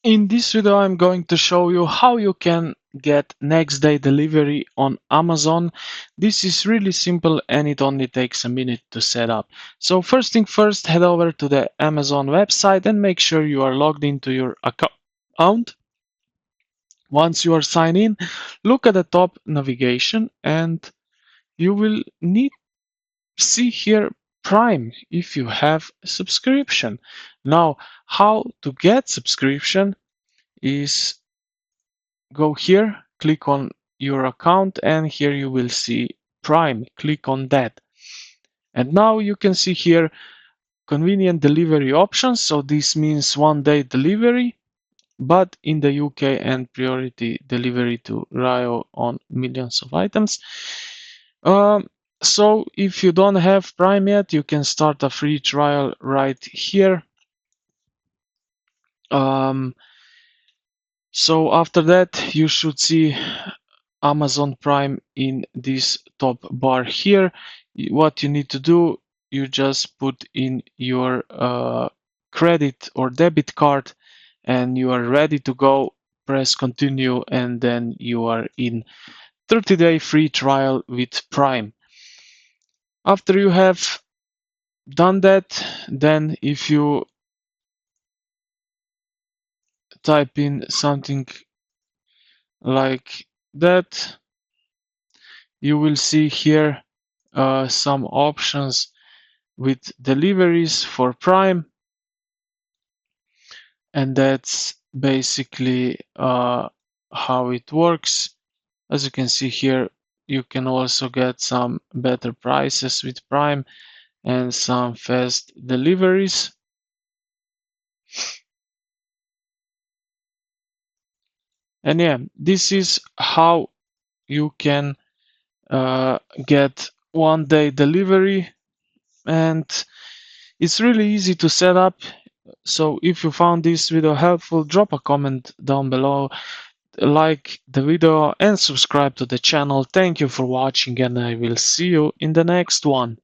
In this video, I'm going to show you how you can get next day delivery on Amazon. This is really simple and it only takes a minute to set up. So first thing first, head over to the Amazon website and make sure you are logged into your account. Once you are signed in, look at the top navigation and you will need see here Prime if you have a subscription. Now, how to get subscription is go here, click on your account, and here you will see Prime. Click on that. And now you can see here convenient delivery options. So this means 1 day delivery, but in the UK and priority delivery to Rio on millions of items. Um, so if you don't have Prime yet, you can start a free trial right here. Um, so after that, you should see Amazon Prime in this top bar here. What you need to do, you just put in your credit or debit card and you are ready to go. Press continue and then you are in 30-day free trial with Prime. After you have done that, then if you type in something like that, you will see here some options with deliveries for Prime, and that's basically how it works. As you can see here, you can also get some better prices with Prime and some fast deliveries. And yeah, this is how you can get 1 day delivery, and it's really easy to set up. So if you found this video helpful, drop a comment down below, like the video and subscribe to the channel. Thank you for watching and I will see you in the next one.